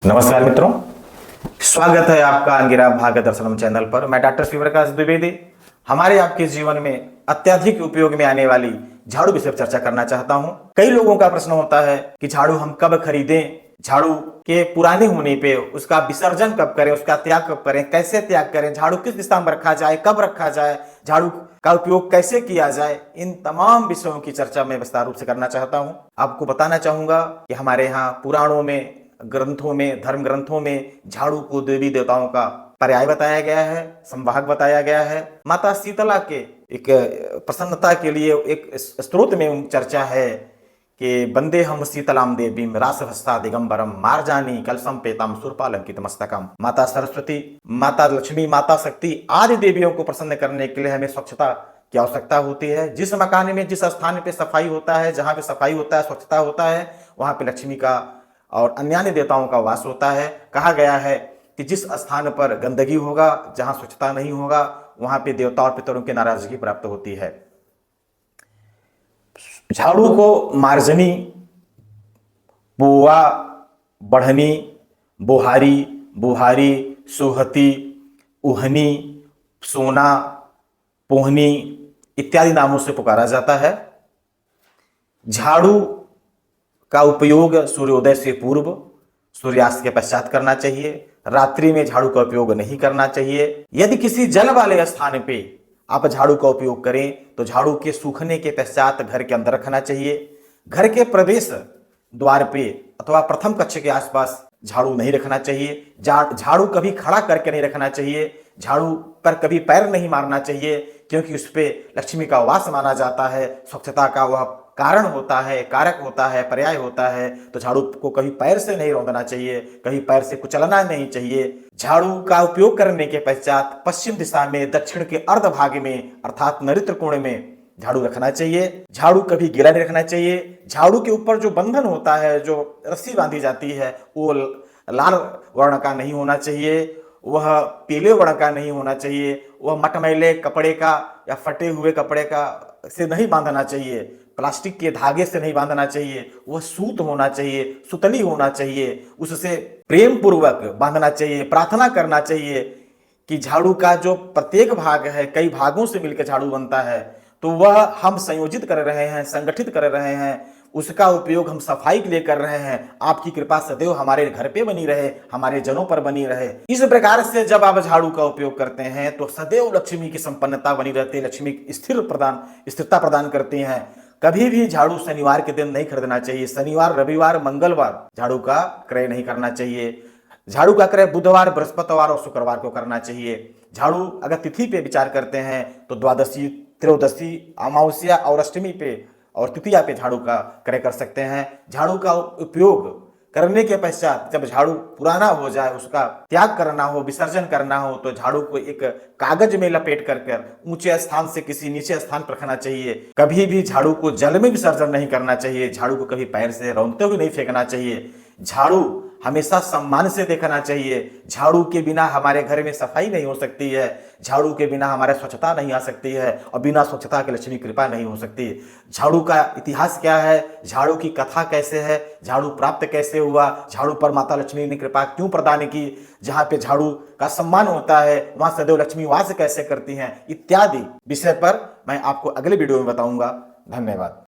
नमस्कार मित्रों, स्वागत है आपका अंगिरा भाग्य दर्शनम चैनल पर। मैं डॉक्टर शिवप्रकाश द्विवेदी हमारे आपके जीवन में अत्यधिक उपयोग में आने वाली झाड़ू विषय पर चर्चा करना चाहता हूं। कई लोगों का प्रश्न होता है कि झाड़ू हम कब खरीदें, झाड़ू के पुराने होने पे उसका विसर्जन कब करें, उसका त्याग कब करें, कैसे त्याग करें, झाड़ू किस दिशा में रखा जाए, कब रखा जाए, झाड़ू का उपयोग कैसे किया जाए। इन तमाम विषयों की चर्चा मैं विस्तार रूप से करना चाहता हूं। आपको बताना चाहूंगा कि हमारे यहाँ पुराणों में, ग्रंथों में, धर्म ग्रंथों में झाड़ू को देवी देवताओं का पर्याय बताया गया है, संवाहक बताया गया है। माता शीतला के एक प्रसन्नता के लिए एक स्त्रोत में चर्चा है कि वंदे हम शीतलाम देवीम रासहस्ता दिगंबरम मार्जानी कलसम पेतम सुरपालंकित मस्तकम। माता सरस्वती, माता लक्ष्मी, माता शक्ति आदि देवियों को प्रसन्न करने के लिए हमें स्वच्छता की आवश्यकता होती है। जिस मकान में, जिस स्थान पे सफाई होता है, जहां पे सफाई होता है, स्वच्छता होता है, वहां पे लक्ष्मी का और अन्य देवताओं का वास होता है। कहा गया है कि जिस स्थान पर गंदगी होगा, जहां स्वच्छता नहीं होगा, वहां पे देवता और पितरों की नाराजगी प्राप्त होती है। झाड़ू को मार्जनी, बुआ, बढ़नी, बुहारी, बुहारी, सोहती, उहनी, सोना, पोहनी इत्यादि नामों से पुकारा जाता है। झाड़ू का उपयोग सूर्योदय से पूर्व, सूर्यास्त के पश्चात करना चाहिए। रात्रि में झाड़ू का उपयोग नहीं करना चाहिए। यदि किसी जल वाले स्थान पे आप झाड़ू का उपयोग करें तो झाड़ू के सूखने के पश्चात घर के अंदर रखना चाहिए। घर के प्रवेश द्वार पे अथवा प्रथम कक्ष के आसपास झाड़ू नहीं रखना चाहिए। झाड़ू कभी खड़ा करके नहीं रखना चाहिए। झाड़ू पर कभी पैर नहीं मारना चाहिए, क्योंकि उस पे लक्ष्मी का वास माना जाता है। स्वच्छता का वह कारण होता है, कारक होता है, पर्याय होता है। तो झाड़ू को कभी पैर से नहीं रौंदना चाहिए, कभी पैर से कुचलना नहीं चाहिए। झाड़ू का उपयोग करने के पश्चात पश्चिम दिशा में दक्षिण के अर्ध भाग में अर्थात नैऋत्य कोण में झाड़ू रखना चाहिए। झाड़ू कभी गीला नहीं रखना चाहिए। झाड़ू के ऊपर जो बंधन होता है, जो रस्सी बांधी जाती है, वो लाल वर्ण का नहीं होना चाहिए, वह पीले वर्ण का नहीं होना चाहिए, वह मटमैले कपड़े का या फटे हुए कपड़े का से नहीं बांधना चाहिए, प्लास्टिक के धागे से नहीं बांधना चाहिए, वह सूत होना चाहिए, सुतली होना चाहिए। उससे प्रेम पूर्वक बांधना चाहिए। प्रार्थना करना चाहिए कि झाड़ू का जो प्रत्येक भाग है, कई भागों से मिलकर झाड़ू बनता है, तो वह हम संयोजित कर रहे हैं, संगठित कर रहे हैं, उसका उपयोग हम सफाई के लिए कर रहे हैं। आपकी कृपा सदैव हमारे घर पे बनी रहे, हमारे जनों पर बनी रहे। इस प्रकार से जब आप झाड़ू का उपयोग करते हैं तो सदैव लक्ष्मी की संपन्नता बनी रहती है। लक्ष्मी स्थिरता प्रदान करती हैं। कभी भी झाड़ू शनिवार के दिन नहीं खरीदना चाहिए। शनिवार, रविवार, मंगलवार झाड़ू का क्रय नहीं करना चाहिए। झाड़ू का क्रय बुधवार, बृहस्पतिवार और शुक्रवार को करना चाहिए। झाड़ू अगर तिथि पे विचार करते हैं तो द्वादशी, त्रयोदशी, अमावस्या और अष्टमी पे और तृतीया पे झाड़ू का क्रय कर सकते हैं। झाड़ू का उपयोग करने के पश्चात जब झाड़ू पुराना हो जाए, उसका त्याग करना हो, विसर्जन करना हो, तो झाड़ू को एक कागज में लपेट कर ऊंचे स्थान से किसी नीचे स्थान पर रखना चाहिए। कभी भी झाड़ू को जल में विसर्जन नहीं करना चाहिए। झाड़ू को कभी पैर से रौंदते हुए नहीं फेंकना चाहिए। झाड़ू हमेशा सम्मान से देखना चाहिए। झाड़ू के बिना हमारे घर में सफाई नहीं हो सकती है। झाड़ू के बिना हमारे स्वच्छता नहीं आ सकती है, और बिना स्वच्छता के लक्ष्मी कृपा नहीं हो सकती। झाड़ू का इतिहास क्या है, झाड़ू की कथा कैसे है, झाड़ू प्राप्त कैसे हुआ, झाड़ू पर माता लक्ष्मी ने कृपा क्यों प्रदान की, जहां पे झाड़ू का सम्मान होता है वहां सदैव लक्ष्मी वास कैसे करती हैं, इत्यादि विषय पर मैं आपको अगले वीडियो में बताऊंगा। धन्यवाद।